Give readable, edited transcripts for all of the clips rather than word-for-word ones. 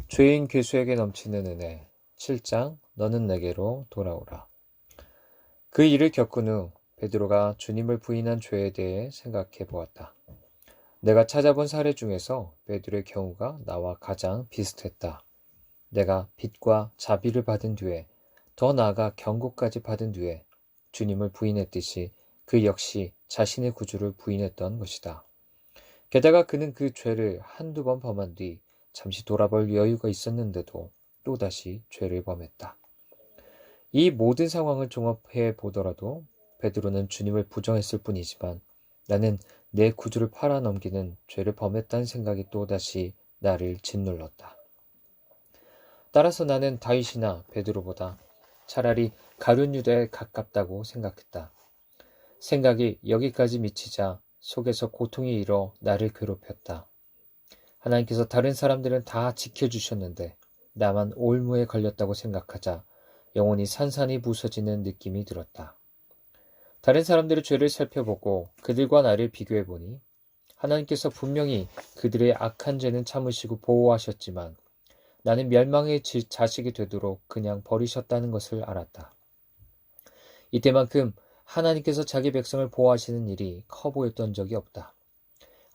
죄인 괴수에게 넘치는 은혜 7장 너는 내게로 돌아오라. 그 일을 겪은 후 베드로가 주님을 부인한 죄에 대해 생각해 보았다. 내가 찾아본 사례 중에서 베드로의 경우가 나와 가장 비슷했다. 내가 빚과 자비를 받은 뒤에 더 나아가 경고까지 받은 뒤에 주님을 부인했듯이 그 역시 자신의 구주를 부인했던 것이다. 게다가 그는 그 죄를 한두 번 범한 뒤 잠시 돌아볼 여유가 있었는데도 또다시 죄를 범했다. 이 모든 상황을 종합해 보더라도 베드로는 주님을 부정했을 뿐이지만 나는 내 구주를 팔아넘기는 죄를 범했다는 생각이 또다시 나를 짓눌렀다. 따라서 나는 다윗이나 베드로보다 차라리 가룟 유다에 가깝다고 생각했다. 생각이 여기까지 미치자 속에서 고통이 일어 나를 괴롭혔다. 하나님께서 다른 사람들은 다 지켜주셨는데 나만 올무에 걸렸다고 생각하자 영혼이 산산이 부서지는 느낌이 들었다. 다른 사람들의 죄를 살펴보고 그들과 나를 비교해보니 하나님께서 분명히 그들의 악한 죄는 참으시고 보호하셨지만 나는 멸망의 자식이 되도록 그냥 버리셨다는 것을 알았다. 이때만큼 하나님께서 자기 백성을 보호하시는 일이 커 보였던 적이 없다.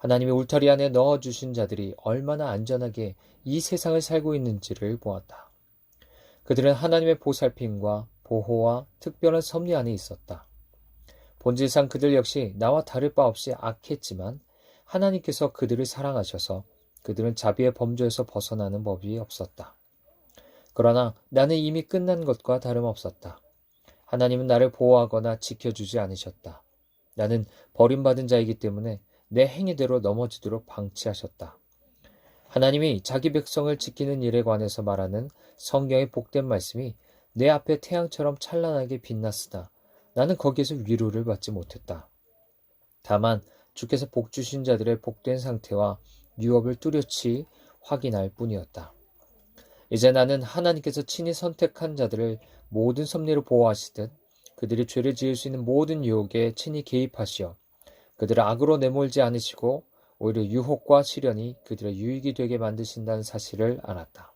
하나님이 울타리 안에 넣어주신 자들이 얼마나 안전하게 이 세상을 살고 있는지를 보았다. 그들은 하나님의 보살핌과 보호와 특별한 섭리 안에 있었다. 본질상 그들 역시 나와 다를 바 없이 악했지만 하나님께서 그들을 사랑하셔서 그들은 자비의 범죄에서 벗어나는 법이 없었다. 그러나 나는 이미 끝난 것과 다름없었다. 하나님은 나를 보호하거나 지켜주지 않으셨다. 나는 버림받은 자이기 때문에 내 행위대로 넘어지도록 방치하셨다. 하나님이 자기 백성을 지키는 일에 관해서 말하는 성경의 복된 말씀이 내 앞에 태양처럼 찬란하게 빛났으나 나는 거기에서 위로를 받지 못했다. 다만 주께서 복 주신 자들의 복된 상태와 유업을 뚜렷이 확인할 뿐이었다. 이제 나는 하나님께서 친히 선택한 자들을 모든 섭리로 보호하시듯 그들이 죄를 지을 수 있는 모든 유혹에 친히 개입하시어 그들을 악으로 내몰지 않으시고 오히려 유혹과 시련이 그들의 유익이 되게 만드신다는 사실을 알았다.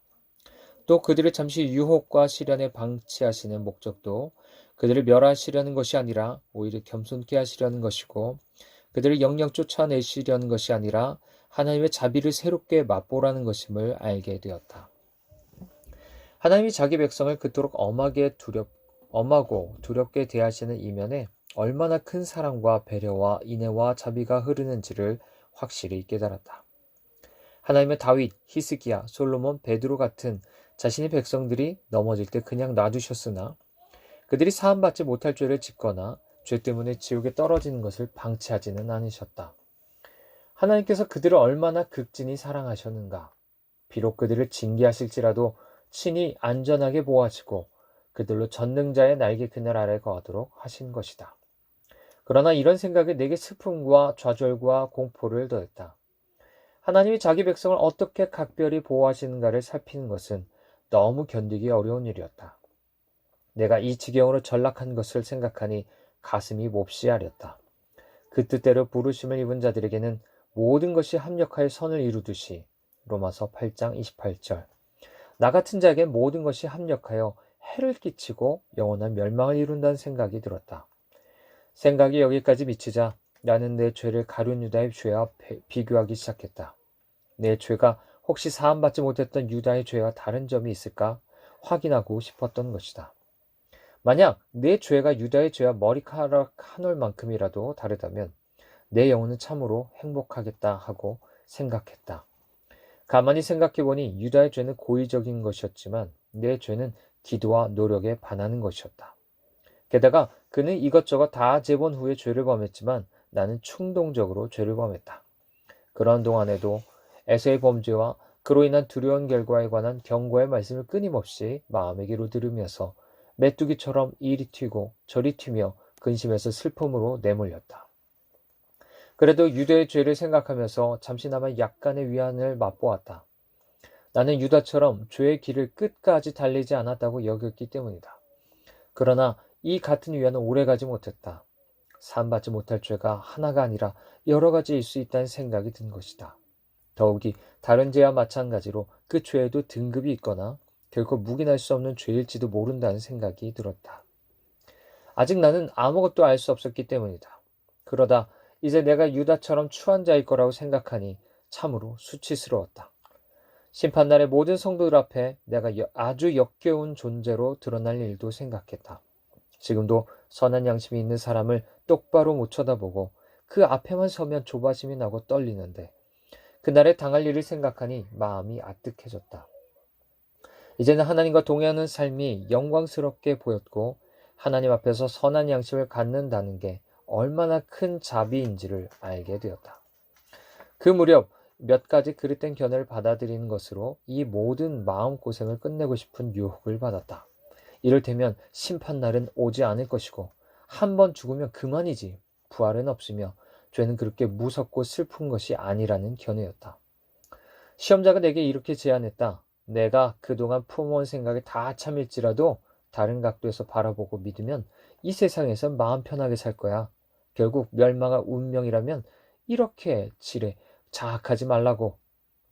또 그들을 잠시 유혹과 시련에 방치하시는 목적도 그들을 멸하시려는 것이 아니라 오히려 겸손케 하시려는 것이고 그들을 영영 쫓아내시려는 것이 아니라 하나님의 자비를 새롭게 맛보라는 것임을 알게 되었다. 하나님이 자기 백성을 그토록 엄하고 두렵게 대하시는 이면에 얼마나 큰 사랑과 배려와 인애와 자비가 흐르는지를 확실히 깨달았다. 하나님의 다윗, 히스기야, 솔로몬, 베드로 같은 자신의 백성들이 넘어질 때 그냥 놔두셨으나 그들이 사함받지 못할 죄를 짓거나 죄 때문에 지옥에 떨어지는 것을 방치하지는 않으셨다. 하나님께서 그들을 얼마나 극진히 사랑하셨는가. 비록 그들을 징계하실지라도 친히 안전하게 보호하시고 그들로 전능자의 날개 그늘 아래 거하도록 하신 것이다. 그러나 이런 생각에 내게 슬픔과 좌절과 공포를 더했다. 하나님이 자기 백성을 어떻게 각별히 보호하시는가를 살피는 것은 너무 견디기 어려운 일이었다. 내가 이 지경으로 전락한 것을 생각하니 가슴이 몹시 아렸다. 그 뜻대로 부르심을 입은 자들에게는 모든 것이 합력하여 선을 이루듯이 로마서 8장 28절 나 같은 자에게 모든 것이 합력하여 해를 끼치고 영원한 멸망을 이룬다는 생각이 들었다. 생각이 여기까지 미치자 나는 내 죄를 가룟 유다의 죄와 비교하기 시작했다. 내 죄가 혹시 사함받지 못했던 유다의 죄와 다른 점이 있을까 확인하고 싶었던 것이다. 만약 내 죄가 유다의 죄와 머리카락 한 올만큼이라도 다르다면 내 영혼은 참으로 행복하겠다 하고 생각했다. 가만히 생각해보니 유다의 죄는 고의적인 것이었지만 내 죄는 기도와 노력에 반하는 것이었다. 게다가 그는 이것저것 다 재본 후에 죄를 범했지만 나는 충동적으로 죄를 범했다. 그런 동안에도 에서의 범죄와 그로 인한 두려운 결과에 관한 경고의 말씀을 끊임없이 마음의 귀로 들으면서 메뚜기처럼 이리 튀고 저리 튀며 근심해서 슬픔으로 내몰렸다. 그래도 유다의 죄를 생각하면서 잠시나마 약간의 위안을 맛보았다. 나는 유다처럼 죄의 길을 끝까지 달리지 않았다고 여겼기 때문이다. 그러나 이 같은 위안은 오래가지 못했다. 사함받지 못할 죄가 하나가 아니라 여러 가지일 수 있다는 생각이 든 것이다. 더욱이 다른 죄와 마찬가지로 그 죄에도 등급이 있거나 결코 묵인할 수 없는 죄일지도 모른다는 생각이 들었다. 아직 나는 아무것도 알 수 없었기 때문이다. 그러다 이제 내가 유다처럼 추한 자일 거라고 생각하니 참으로 수치스러웠다. 심판날의 모든 성도들 앞에 내가 아주 역겨운 존재로 드러날 일도 생각했다. 지금도 선한 양심이 있는 사람을 똑바로 못 쳐다보고 그 앞에만 서면 조바심이 나고 떨리는데 그날에 당할 일을 생각하니 마음이 아뜩해졌다. 이제는 하나님과 동행하는 삶이 영광스럽게 보였고 하나님 앞에서 선한 양심을 갖는다는 게 얼마나 큰 자비인지를 알게 되었다. 그 무렵 몇 가지 그릇된 견해를 받아들이는 것으로 이 모든 마음고생을 끝내고 싶은 유혹을 받았다. 이를테면 심판날은 오지 않을 것이고 한 번 죽으면 그만이지 부활은 없으며 죄는 그렇게 무섭고 슬픈 것이 아니라는 견해였다. 시험자가 내게 이렇게 제안했다. 내가 그동안 품어온 생각이 다 참일지라도 다른 각도에서 바라보고 믿으면 이 세상에서 마음 편하게 살 거야. 결국 멸망할 운명이라면 이렇게 지레 자학하지 말라고.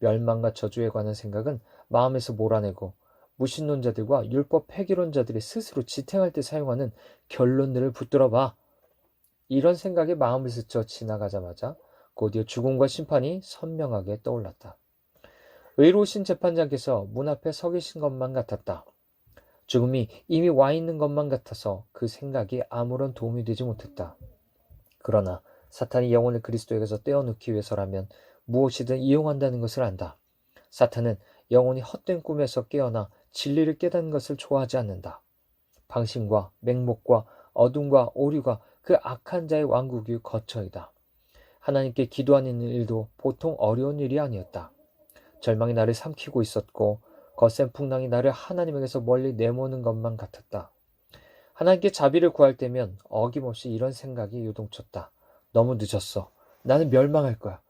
멸망과 저주에 관한 생각은 마음에서 몰아내고 무신론자들과 율법 폐기론자들이 스스로 지탱할 때 사용하는 결론들을 붙들어 봐. 이런 생각에 마음을 스쳐 지나가자마자 곧이어 죽음과 심판이 선명하게 떠올랐다. 의로우신 재판장께서 문 앞에 서 계신 것만 같았다. 죽음이 이미 와 있는 것만 같아서 그 생각이 아무런 도움이 되지 못했다. 그러나 사탄이 영혼을 그리스도에게서 떼어놓기 위해서라면 무엇이든 이용한다는 것을 안다. 사탄은 영혼이 헛된 꿈에서 깨어나 진리를 깨닫는 것을 좋아하지 않는다. 방심과 맹목과 어둠과 오류가 그 악한 자의 왕국이 거처이다. 하나님께 기도하는 일도 보통 어려운 일이 아니었다. 절망이 나를 삼키고 있었고 거센 풍랑이 나를 하나님에게서 멀리 내모는 것만 같았다. 하나님께 자비를 구할 때면 어김없이 이런 생각이 요동쳤다. 너무 늦었어. 나는 멸망할 거야.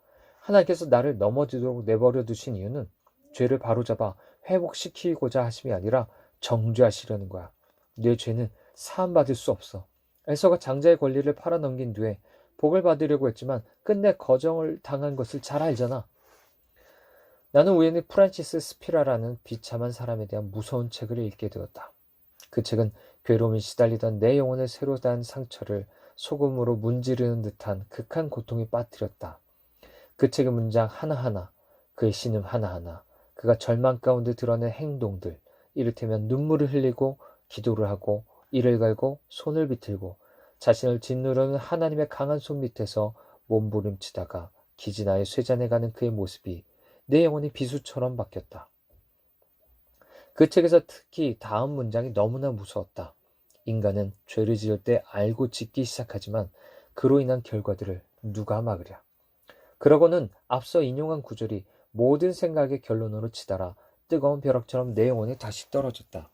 하나님께서 나를 넘어지도록 내버려 두신 이유는 죄를 바로잡아 회복시키고자 하심이 아니라 정죄하시려는 거야. 내 죄는 사함받을 수 없어. 에서가 장자의 권리를 팔아넘긴 뒤에 복을 받으려고 했지만 끝내 거정을 당한 것을 잘 알잖아. 나는 우연히 프란시스 스피라라는 비참한 사람에 대한 무서운 책을 읽게 되었다. 그 책은 괴로움에 시달리던 내 영혼의 새로 난 상처를 소금으로 문지르는 듯한 극한 고통이 빠뜨렸다. 그 책의 문장 하나하나, 그의 신음 하나하나, 그가 절망 가운데 드러낸 행동들, 이를테면 눈물을 흘리고 기도를 하고 이를 갈고 손을 비틀고 자신을 짓누르는 하나님의 강한 손 밑에서 몸부림치다가 기진하에 쇠잔해가는 그의 모습이 내 영혼이 비수처럼 바뀌었다. 그 책에서 특히 다음 문장이 너무나 무서웠다. 인간은 죄를 지을 때 알고 짓기 시작하지만 그로 인한 결과들을 누가 막으랴. 그러고는 앞서 인용한 구절이 모든 생각의 결론으로 치달아 뜨거운 벼락처럼 내 영혼이 다시 떨어졌다.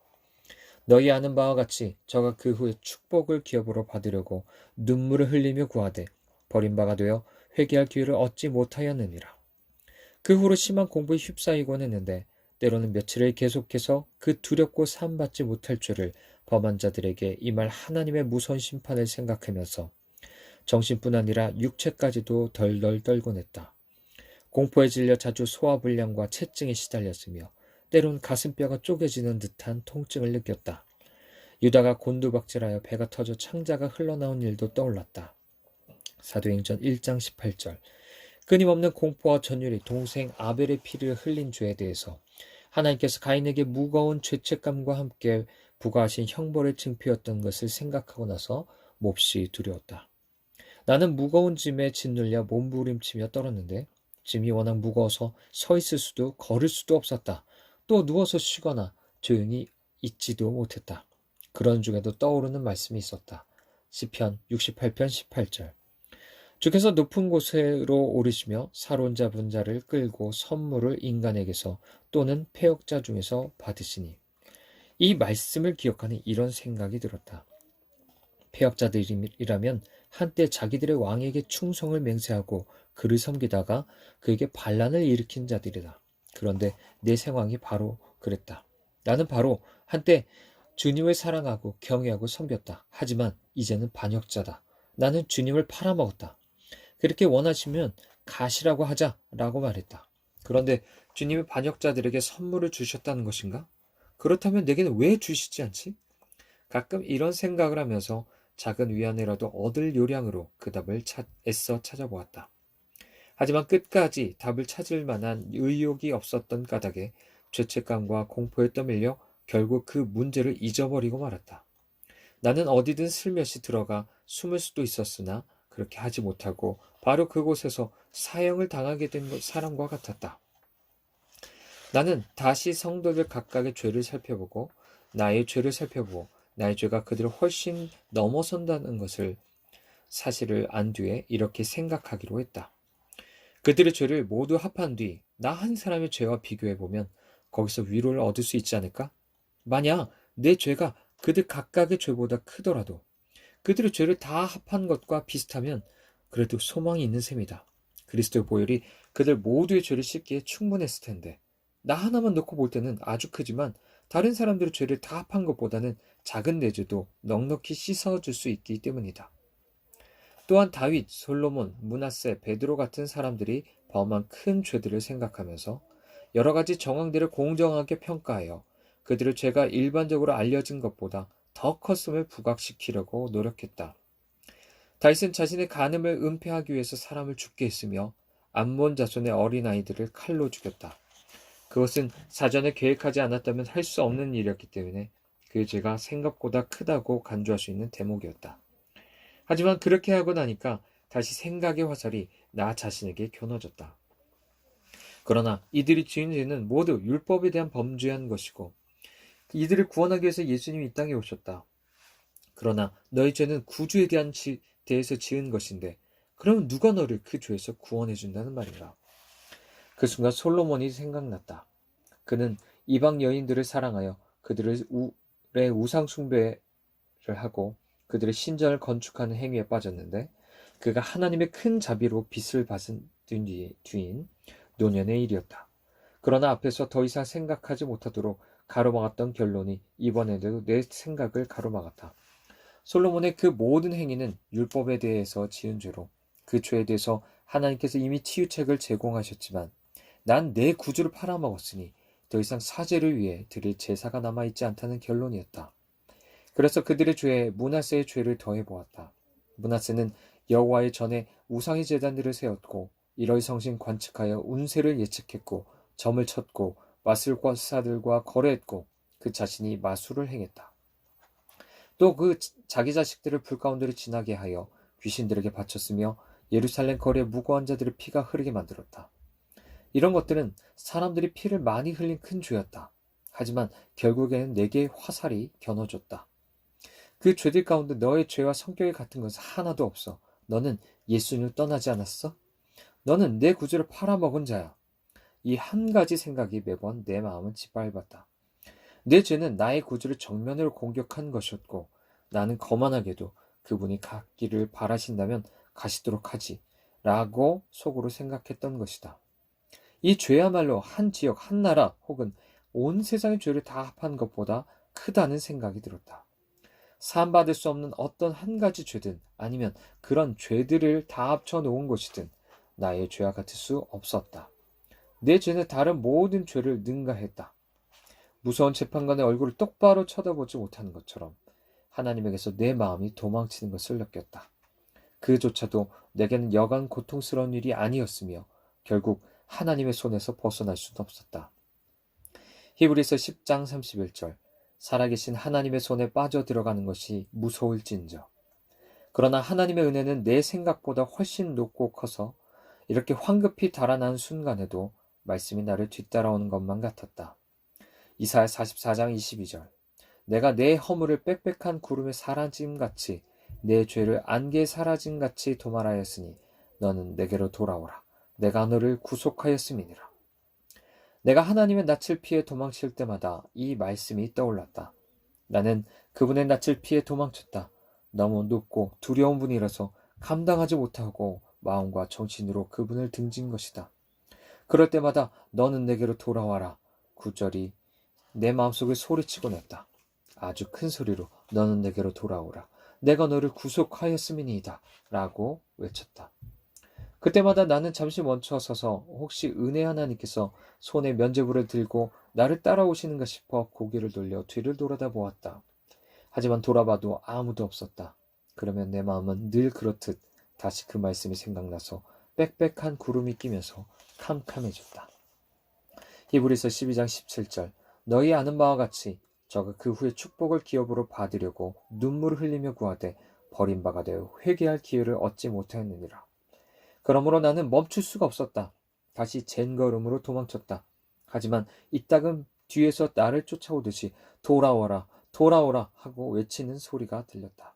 너희 아는 바와 같이 저가 그 후에 축복을 기업으로 받으려고 눈물을 흘리며 구하되 버린 바가 되어 회개할 기회를 얻지 못하였느니라. 그 후로 심한 공부에 휩싸이곤 했는데 때로는 며칠을 계속해서 그 두렵고 사함받지 못할 죄를 범한 자들에게 임할 하나님의 무서운 심판을 생각하면서 정신뿐 아니라 육체까지도 덜덜 떨곤 했다. 공포에 질려 자주 소화불량과 체증에 시달렸으며 때론 가슴뼈가 쪼개지는 듯한 통증을 느꼈다. 유다가 곤두박질하여 배가 터져 창자가 흘러나온 일도 떠올랐다. 사도행전 1장 18절. 끊임없는 공포와 전율이 동생 아벨의 피를 흘린 죄에 대해서 하나님께서 가인에게 무거운 죄책감과 함께 부과하신 형벌의 징표였던 것을 생각하고 나서 몹시 두려웠다. 나는 무거운 짐에 짓눌려 몸부림치며 떨었는데 짐이 워낙 무거워서 서 있을 수도 걸을 수도 없었다. 또 누워서 쉬거나 조용히 있지도 못했다. 그런 중에도 떠오르는 말씀이 있었다. 시편 68편 18절. 주께서 높은 곳으로 오르시며 사로운 잡은 자를 끌고 선물을 인간에게서 또는 패역자 중에서 받으시니. 이 말씀을 기억하니 이런 생각이 들었다. 패역자들이라면 한때 자기들의 왕에게 충성을 맹세하고 그를 섬기다가 그에게 반란을 일으킨 자들이다. 그런데 내 상황이 바로 그랬다. 나는 바로 한때 주님을 사랑하고 경외하고 섬겼다. 하지만 이제는 반역자다. 나는 주님을 팔아먹었다. 그렇게 원하시면 가시라고 하자라고 말했다. 그런데 주님이 반역자들에게 선물을 주셨다는 것인가? 그렇다면 내게는 왜 주시지 않지? 가끔 이런 생각을 하면서 작은 위안이라도 얻을 요량으로 그 답을 애써 찾아보았다. 하지만 끝까지 답을 찾을 만한 의욕이 없었던 까닭에 죄책감과 공포에 떠밀려 결국 그 문제를 잊어버리고 말았다. 나는 어디든 슬며시 들어가 숨을 수도 있었으나 그렇게 하지 못하고 바로 그곳에서 사형을 당하게 된 사람과 같았다. 나는 다시 성도들 각각의 죄를 살펴보고 나의 죄를 살펴보고 나의 죄가 그들을 훨씬 넘어선다는 것을 사실을 안 뒤에 이렇게 생각하기로 했다. 그들의 죄를 모두 합한 뒤 나 한 사람의 죄와 비교해보면 거기서 위로를 얻을 수 있지 않을까? 만약 내 죄가 그들 각각의 죄보다 크더라도 그들의 죄를 다 합한 것과 비슷하면 그래도 소망이 있는 셈이다. 그리스도의 보혈이 그들 모두의 죄를 씻기에 충분했을 텐데 나 하나만 놓고 볼 때는 아주 크지만 다른 사람들의 죄를 다 합한 것보다는 작은 내 죄도 넉넉히 씻어줄 수 있기 때문이다. 또한 다윗, 솔로몬, 므낫세, 베드로 같은 사람들이 범한 큰 죄들을 생각하면서 여러 가지 정황들을 공정하게 평가하여 그들의 죄가 일반적으로 알려진 것보다 더 컸음을 부각시키려고 노력했다. 다윗은 자신의 간음을 은폐하기 위해서 사람을 죽게 했으며 암몬 자손의 어린아이들을 칼로 죽였다. 그것은 사전에 계획하지 않았다면 할 수 없는 일이었기 때문에 그의 죄가 생각보다 크다고 간주할 수 있는 대목이었다. 하지만 그렇게 하고 나니까 다시 생각의 화살이 나 자신에게 겨눠졌다. 그러나 이들이 지은 죄는 모두 율법에 대한 범죄한 것이고 이들을 구원하기 위해서 예수님이 이 땅에 오셨다. 그러나 너희 죄는 구주에 대해서 지은 것인데 그럼 누가 너를 그 죄에서 구원해 준다는 말인가? 그 순간 솔로몬이 생각났다. 그는 이방 여인들을 사랑하여 그들의 우상 숭배를 하고 그들의 신전을 건축하는 행위에 빠졌는데 그가 하나님의 큰 자비로 빚을 받은 뒤인 노년의 일이었다. 그러나 앞에서 더 이상 생각하지 못하도록 가로막았던 결론이 이번에도 내 생각을 가로막았다. 솔로몬의 그 모든 행위는 율법에 대해서 지은 죄로 그 죄에 대해서 하나님께서 이미 치유책을 제공하셨지만 난 내 구주를 팔아먹었으니 더 이상 사죄를 위해 드릴 제사가 남아있지 않다는 결론이었다. 그래서 그들의 죄에 므낫세의 죄를 더해보았다. 므낫세는 여호와의 전에 우상의 제단들을 세웠고 일월성신 관측하여 운세를 예측했고 점을 쳤고 마술사들과 거래했고 그 자신이 마술을 행했다. 또 그 자기 자식들을 불 가운데로 지나게 하여 귀신들에게 바쳤으며 예루살렘 거리에 무고한 자들의 피가 흐르게 만들었다. 이런 것들은 사람들이 피를 많이 흘린 큰 죄였다. 하지만 결국에는 내게 화살이 겨눠졌다. 그 죄들 가운데 너의 죄와 성격이 같은 것은 하나도 없어. 너는 예수님을 떠나지 않았어? 너는 내 구주를 팔아먹은 자야. 이 한 가지 생각이 매번 내 마음을 짓밟았다. 내 죄는 나의 구주를 정면으로 공격한 것이었고 나는 거만하게도 그분이 가기를 바라신다면 가시도록 하지 라고 속으로 생각했던 것이다. 이 죄야말로 한 지역, 한 나라 혹은 온 세상의 죄를 다 합한 것보다 크다는 생각이 들었다. 사함받을 수 없는 어떤 한 가지 죄든 아니면 그런 죄들을 다 합쳐 놓은 것이든 나의 죄와 같을 수 없었다. 내 죄는 다른 모든 죄를 능가했다. 무서운 재판관의 얼굴을 똑바로 쳐다보지 못하는 것처럼 하나님에게서 내 마음이 도망치는 것을 느꼈다. 그조차도 내게는 여간 고통스러운 일이 아니었으며 결국 하나님의 손에서 벗어날 수는 없었다. 히브리서 10장 31절 살아계신 하나님의 손에 빠져 들어가는 것이 무서울진저. 그러나 하나님의 은혜는 내 생각보다 훨씬 높고 커서 이렇게 황급히 달아난 순간에도 말씀이 나를 뒤따라오는 것만 같았다. 이사야 44장 22절 내가 내 허물을 빽빽한 구름에 사라짐같이 내 죄를 안개에 사라짐같이 도말하였으니 너는 내게로 돌아오라. 내가 너를 구속하였음이니라. 내가 하나님의 낯을 피해 도망칠 때마다 이 말씀이 떠올랐다. 나는 그분의 낯을 피해 도망쳤다. 너무 높고 두려운 분이라서 감당하지 못하고 마음과 정신으로 그분을 등진 것이다. 그럴 때마다 너는 내게로 돌아와라. 구절이 내 마음속에 소리치곤 했다. 아주 큰 소리로 너는 내게로 돌아오라. 내가 너를 구속하였음이니이다. 라고 외쳤다. 그때마다 나는 잠시 멈춰서서 혹시 은혜 하나님께서 손에 면죄부를 들고 나를 따라오시는가 싶어 고개를 돌려 뒤를 돌아다 보았다. 하지만 돌아봐도 아무도 없었다. 그러면 내 마음은 늘 그렇듯 다시 그 말씀이 생각나서 빽빽한 구름이 끼면서 캄캄해졌다. 히브리서 12장 17절. 너희 아는 바와 같이 저가 그 후에 축복을 기업으로 받으려고 눈물을 흘리며 구하되 버림바가 되어 회개할 기회를 얻지 못하였느니라. 그러므로 나는 멈출 수가 없었다. 다시 젠걸음으로 도망쳤다. 하지만 이따금 뒤에서 나를 쫓아오듯이 돌아오라, 돌아오라 하고 외치는 소리가 들렸다.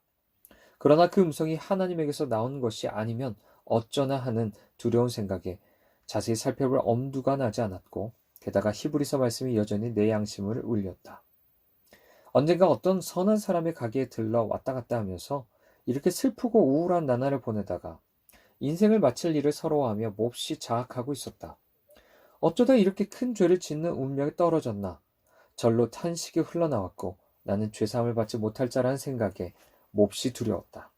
그러나 그 음성이 하나님에게서 나온 것이 아니면 어쩌나 하는 두려운 생각에 자세히 살펴볼 엄두가 나지 않았고, 게다가 히브리서 말씀이 여전히 내 양심을 울렸다. 언젠가 어떤 선한 사람의 가게에 들러 왔다 갔다 하면서 이렇게 슬프고 우울한 나날을 보내다가 인생을 마칠 일을 서러워하며 몹시 자학하고 있었다. 어쩌다 이렇게 큰 죄를 짓는 운명에 떨어졌나. 절로 탄식이 흘러나왔고 나는 죄사함을 받지 못할 자라는 생각에 몹시 두려웠다.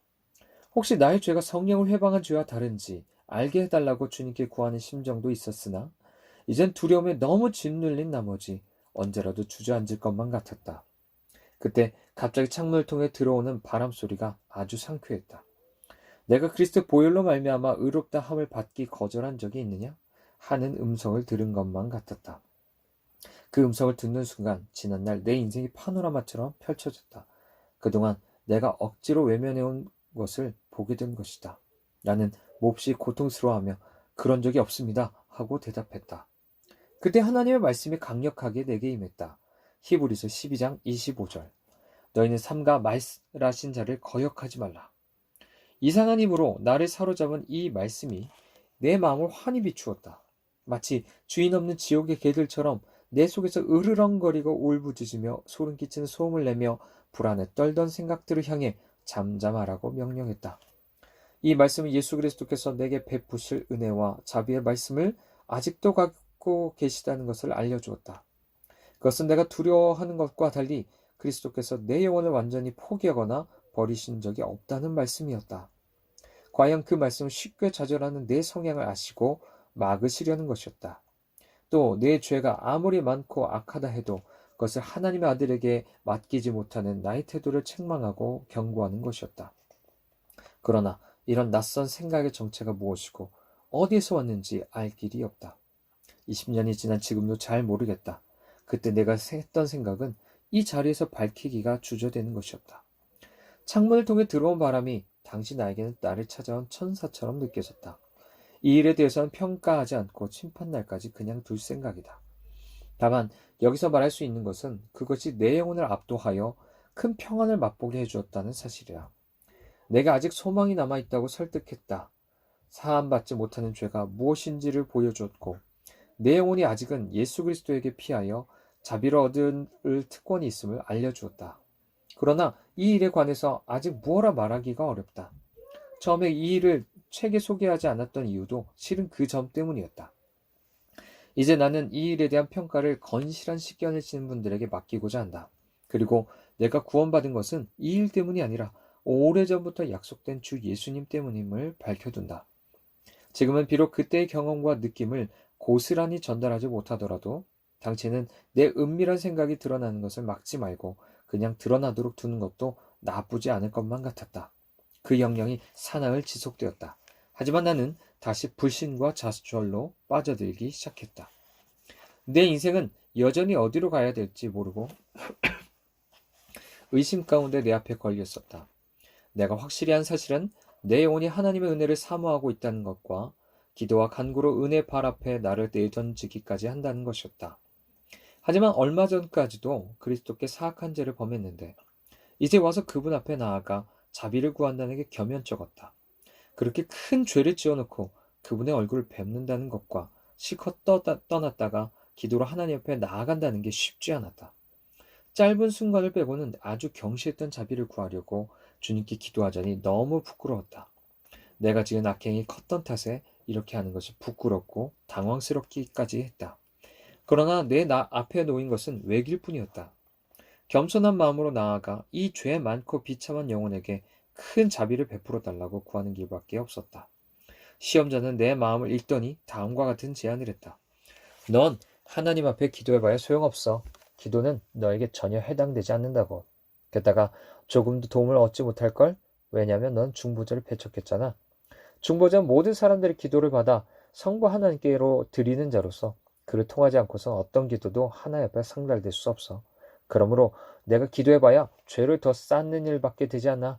혹시 나의 죄가 성령을 회방한 죄와 다른지 알게 해달라고 주님께 구하는 심정도 있었으나 이젠 두려움에 너무 짓눌린 나머지 언제라도 주저앉을 것만 같았다. 그때 갑자기 창문을 통해 들어오는 바람 소리가 아주 상쾌했다. 내가 그리스도 보혈로 말미암아 의롭다 함을 받기 거절한 적이 있느냐? 하는 음성을 들은 것만 같았다. 그 음성을 듣는 순간 지난날 내 인생이 파노라마처럼 펼쳐졌다. 그동안 내가 억지로 외면해온 것을 보게 된 것이다. 나는 몹시 고통스러워하며 그런 적이 없습니다 하고 대답했다. 그때 하나님의 말씀이 강력하게 내게 임했다. 히브리서 12장 25절. 너희는 삼가 말씀하신 자를 거역하지 말라. 이상한 힘으로 나를 사로잡은 이 말씀이 내 마음을 환히 비추었다. 마치 주인 없는 지옥의 개들처럼 내 속에서 으르렁거리고 울부짖으며 소름 끼치는 소음을 내며 불안에 떨던 생각들을 향해 잠잠하라고 명령했다. 이 말씀은 예수 그리스도께서 내게 베푸실 은혜와 자비의 말씀을 아직도 갖고 계시다는 것을 알려주었다. 그것은 내가 두려워하는 것과 달리 그리스도께서 내 영혼을 완전히 포기하거나 버리신 적이 없다는 말씀이었다. 과연 그 말씀은 쉽게 좌절하는 내 성향을 아시고 막으시려는 것이었다. 또 내 죄가 아무리 많고 악하다 해도 그것을 하나님의 아들에게 맡기지 못하는 나의 태도를 책망하고 경고하는 것이었다. 그러나 이런 낯선 생각의 정체가 무엇이고 어디에서 왔는지 알 길이 없다. 20년이 지난 지금도 잘 모르겠다. 그때 내가 했던 생각은 이 자리에서 밝히기가 주저되는 것이었다. 창문을 통해 들어온 바람이 당시 나에게는 나를 찾아온 천사처럼 느껴졌다. 이 일에 대해서는 평가하지 않고 심판날까지 그냥 둘 생각이다. 다만 여기서 말할 수 있는 것은 그것이 내 영혼을 압도하여 큰 평안을 맛보게 해주었다는 사실이다. 내가 아직 소망이 남아있다고 설득했다. 사함받지 못하는 죄가 무엇인지를 보여주었고 내 영혼이 아직은 예수 그리스도에게 피하여 자비를 얻을 특권이 있음을 알려주었다. 그러나 이 일에 관해서 아직 무엇라 말하기가 어렵다. 처음에 이 일을 책에 소개하지 않았던 이유도 실은 그 점 때문이었다. 이제 나는 이 일에 대한 평가를 건실한 식견을 지닌 분들에게 맡기고자 한다. 그리고 내가 구원받은 것은 이 일 때문이 아니라 오래전부터 약속된 주 예수님 때문임을 밝혀둔다. 지금은 비록 그때의 경험과 느낌을 고스란히 전달하지 못하더라도 당신은 내 은밀한 생각이 드러나는 것을 막지 말고 그냥 드러나도록 두는 것도 나쁘지 않을 것만 같았다. 그 영향이 사나흘 지속되었다. 하지만 나는 다시 불신과 좌절로 빠져들기 시작했다. 내 인생은 여전히 어디로 가야 될지 모르고 의심 가운데 내 앞에 걸렸었다. 내가 확실히 한 사실은 내 영혼이 하나님의 은혜를 사모하고 있다는 것과 기도와 간구로 은혜 발 앞에 나를 내던지기까지 한다는 것이었다. 하지만 얼마 전까지도 그리스도께 사악한 죄를 범했는데 이제 와서 그분 앞에 나아가 자비를 구한다는 게 겸연쩍었다. 그렇게 큰 죄를 지어놓고 그분의 얼굴을 뵙는다는 것과 실컷 떠났다가 기도로 하나님 앞에 나아간다는 게 쉽지 않았다. 짧은 순간을 빼고는 아주 경시했던 자비를 구하려고 주님께 기도하자니 너무 부끄러웠다. 내가 지은 악행이 컸던 탓에 이렇게 하는 것이 부끄럽고 당황스럽기까지 했다. 그러나 내 앞에 놓인 것은 외길 뿐이었다. 겸손한 마음으로 나아가 이 죄 많고 비참한 영혼에게 큰 자비를 베풀어 달라고 구하는 길밖에 없었다. 시험자는 내 마음을 읽더니 다음과 같은 제안을 했다. 넌 하나님 앞에 기도해봐야 소용없어. 기도는 너에게 전혀 해당되지 않는다고. 게다가 조금도 도움을 얻지 못할걸? 왜냐면 넌 중보자를 배척했잖아. 중보자는 모든 사람들의 기도를 받아 성부 하나님께로 드리는 자로서 그를 통하지 않고선 어떤 기도도 하나님 앞에 상달될 수 없어. 그러므로 내가 기도해봐야 죄를 더 쌓는 일밖에 되지 않아.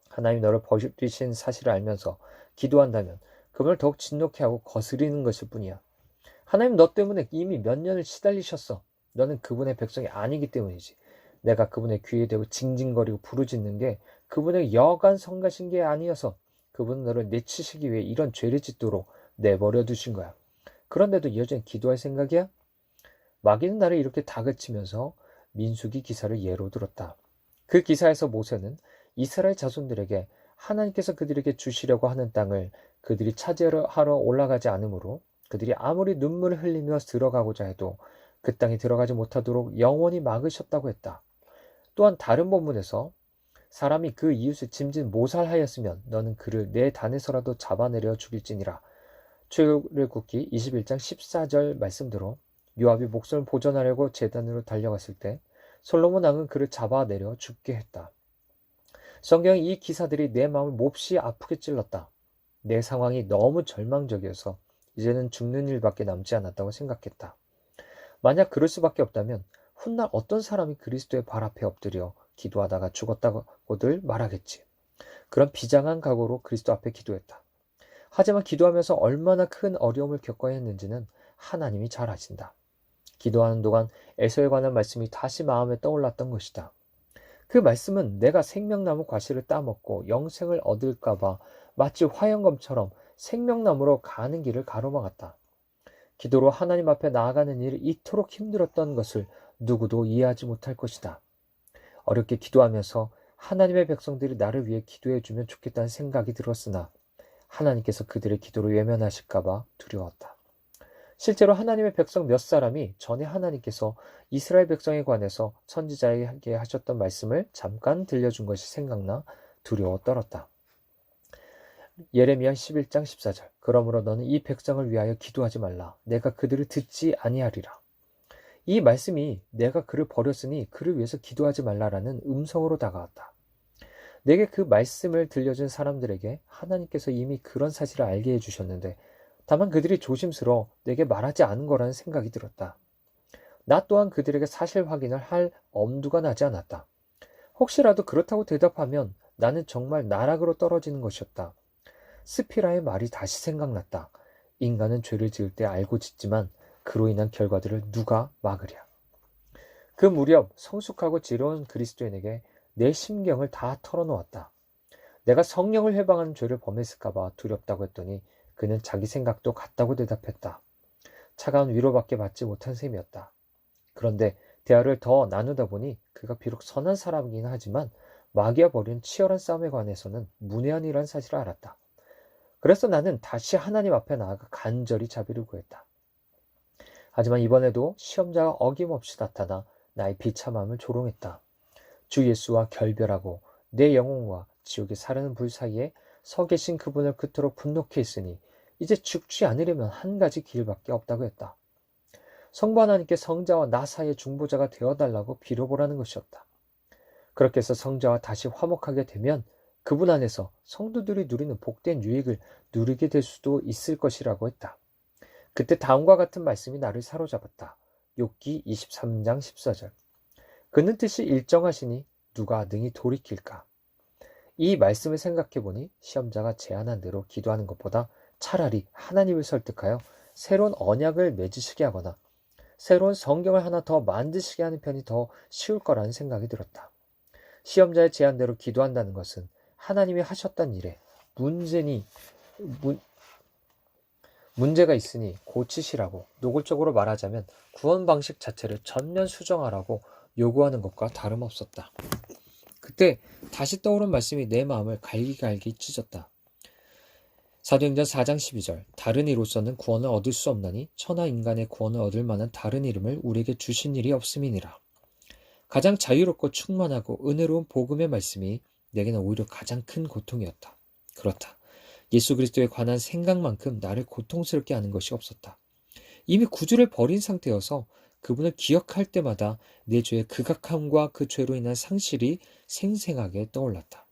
하나님이 너를 버리신 사실을 알면서 기도한다면 그분을 더욱 진노케 하고 거스리는 것일 뿐이야. 하나님 너 때문에 이미 몇 년을 시달리셨어. 너는 그분의 백성이 아니기 때문이지. 내가 그분의 귀에 대고 징징거리고 부르짖는 게 그분의 여간 성가신 게 아니어서 그분은 너를 내치시기 위해 이런 죄를 짓도록 내버려 두신 거야. 그런데도 여전히 기도할 생각이야? 마귀는 나를 이렇게 다그치면서 민수기 기사를 예로 들었다. 그 기사에서 모세는 이스라엘 자손들에게 하나님께서 그들에게 주시려고 하는 땅을 그들이 차지하러 올라가지 않으므로 그들이 아무리 눈물을 흘리며 들어가고자 해도 그 땅에 들어가지 못하도록 영원히 막으셨다고 했다. 또한 다른 본문에서 사람이 그 이웃을 짐짓 모살하였으면 너는 그를 내 단에서라도 잡아내려 죽일지니라. 출애굽기 21장 14절 말씀대로 요압이 목숨을 보존하려고 제단으로 달려갔을 때 솔로몬 왕은 그를 잡아내려 죽게 했다. 성경의 이 기사들이 내 마음을 몹시 아프게 찔렀다. 내 상황이 너무 절망적이어서 이제는 죽는 일밖에 남지 않았다고 생각했다. 만약 그럴 수밖에 없다면 훗날 어떤 사람이 그리스도의 발 앞에 엎드려 기도하다가 죽었다고들 말하겠지. 그런 비장한 각오로 그리스도 앞에 기도했다. 하지만 기도하면서 얼마나 큰 어려움을 겪어야 했는지는 하나님이 잘 아신다. 기도하는 동안 에서에 관한 말씀이 다시 마음에 떠올랐던 것이다. 그 말씀은 내가 생명나무 과실을 따먹고 영생을 얻을까봐 마치 화영검처럼 생명나무로 가는 길을 가로막았다. 기도로 하나님 앞에 나아가는 일이 이토록 힘들었던 것을 누구도 이해하지 못할 것이다. 어렵게 기도하면서 하나님의 백성들이 나를 위해 기도해주면 좋겠다는 생각이 들었으나 하나님께서 그들의 기도를 외면하실까봐 두려웠다. 실제로 하나님의 백성 몇 사람이 전에 하나님께서 이스라엘 백성에 관해서 선지자에게 하셨던 말씀을 잠깐 들려준 것이 생각나 두려워 떨었다. 예레미야 11장 14절 그러므로 너는 이 백성을 위하여 기도하지 말라. 내가 그들을 듣지 아니하리라. 이 말씀이 내가 그를 버렸으니 그를 위해서 기도하지 말라라는 음성으로 다가왔다. 내게 그 말씀을 들려준 사람들에게 하나님께서 이미 그런 사실을 알게 해주셨는데 다만 그들이 조심스러워 내게 말하지 않은 거라는 생각이 들었다. 나 또한 그들에게 사실 확인을 할 엄두가 나지 않았다. 혹시라도 그렇다고 대답하면 나는 정말 나락으로 떨어지는 것이었다. 스피라의 말이 다시 생각났다. 인간은 죄를 지을 때 알고 짓지만 그로 인한 결과들을 누가 막으랴. 그 무렵 성숙하고 지혜로운 그리스도인에게 내 심경을 다 털어놓았다. 내가 성령을 해방하는 죄를 범했을까봐 두렵다고 했더니 그는 자기 생각도 같다고 대답했다. 차가운 위로밖에 받지 못한 셈이었다. 그런데 대화를 더 나누다 보니 그가 비록 선한 사람이긴 하지만 마귀와 벌인 치열한 싸움에 관해서는 문외한이라는 사실을 알았다. 그래서 나는 다시 하나님 앞에 나아가 간절히 자비를 구했다. 하지만 이번에도 시험자가 어김없이 나타나 나의 비참함을 조롱했다. 주 예수와 결별하고 내 영혼과 지옥의 사르는 불 사이에 서 계신 그분을 그토록 분노케 했으니 이제 죽지 않으려면 한 가지 길밖에 없다고 했다. 성부 하나님께 성자와 나 사이의 중보자가 되어달라고 빌어보라는 것이었다. 그렇게 해서 성자와 다시 화목하게 되면 그분 안에서 성도들이 누리는 복된 유익을 누리게 될 수도 있을 것이라고 했다. 그때 다음과 같은 말씀이 나를 사로잡았다. 욥기 23장 14절 그는 뜻이 일정하시니 누가 능히 돌이킬까? 이 말씀을 생각해보니 시험자가 제안한 대로 기도하는 것보다 차라리 하나님을 설득하여 새로운 언약을 맺으시게 하거나 새로운 성경을 하나 더 만드시게 하는 편이 더 쉬울 거라는 생각이 들었다. 시험자의 제안대로 기도한다는 것은 하나님이 하셨던 일에 문제가 있으니 고치시라고 노골적으로 말하자면 구원 방식 자체를 전면 수정하라고 요구하는 것과 다름없었다. 그때 다시 떠오른 말씀이 내 마음을 갈기갈기 찢었다. 사도행전 4장 12절 다른 이로서는 구원을 얻을 수 없나니 천하 인간의 구원을 얻을 만한 다른 이름을 우리에게 주신 일이 없음이니라. 가장 자유롭고 충만하고 은혜로운 복음의 말씀이 내게는 오히려 가장 큰 고통이었다. 그렇다. 예수 그리스도에 관한 생각만큼 나를 고통스럽게 하는 것이 없었다. 이미 구주를 버린 상태여서 그분을 기억할 때마다 내 죄의 극악함과 그 죄로 인한 상실이 생생하게 떠올랐다.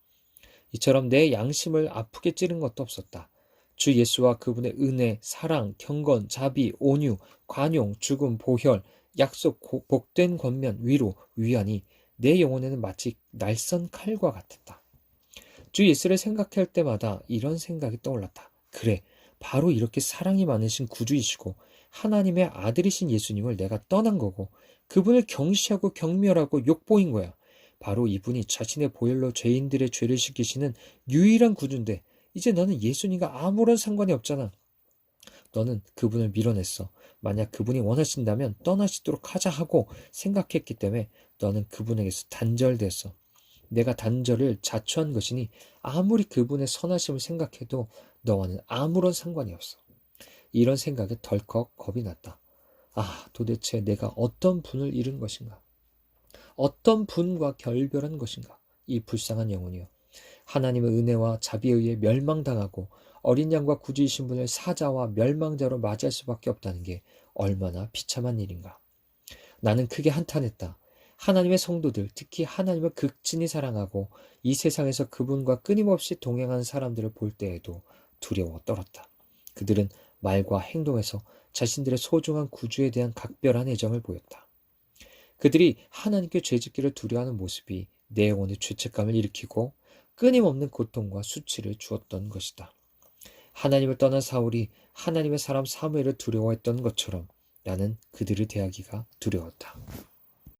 이처럼 내 양심을 아프게 찌른 것도 없었다. 주 예수와 그분의 은혜, 사랑, 경건, 자비, 온유, 관용, 죽음, 보혈, 약속, 복된 권면, 위로, 위안이 내 영혼에는 마치 날선 칼과 같았다. 주 예수를 생각할 때마다 이런 생각이 떠올랐다. 그래, 바로 이렇게 사랑이 많으신 구주이시고 하나님의 아들이신 예수님을 내가 떠난 거고 그분을 경시하고 경멸하고 욕보인 거야. 바로 이분이 자신의 보혈로 죄인들의 죄를 씻기시는 유일한 구주인데 이제 너는 예수님과 아무런 상관이 없잖아. 너는 그분을 밀어냈어. 만약 그분이 원하신다면 떠나시도록 하자 하고 생각했기 때문에 너는 그분에게서 단절됐어. 내가 단절을 자초한 것이니 아무리 그분의 선하심을 생각해도 너와는 아무런 상관이 없어. 이런 생각에 덜컥 겁이 났다. 아, 도대체 내가 어떤 분을 잃은 것인가? 어떤 분과 결별한 것인가? 이 불쌍한 영혼이여. 하나님의 은혜와 자비에 의해 멸망당하고 어린 양과 구주이신 분을 사자와 멸망자로 맞이할 수밖에 없다는 게 얼마나 비참한 일인가. 나는 크게 한탄했다. 하나님의 성도들, 특히 하나님을 극진히 사랑하고 이 세상에서 그분과 끊임없이 동행하는 사람들을 볼 때에도 두려워 떨었다. 그들은 말과 행동에서 자신들의 소중한 구주에 대한 각별한 애정을 보였다. 그들이 하나님께 죄짓기를 두려워하는 모습이 내 영혼의 죄책감을 일으키고 끊임없는 고통과 수치를 주었던 것이다. 하나님을 떠난 사울이 하나님의 사람 사무엘을 두려워했던 것처럼 나는 그들을 대하기가 두려웠다.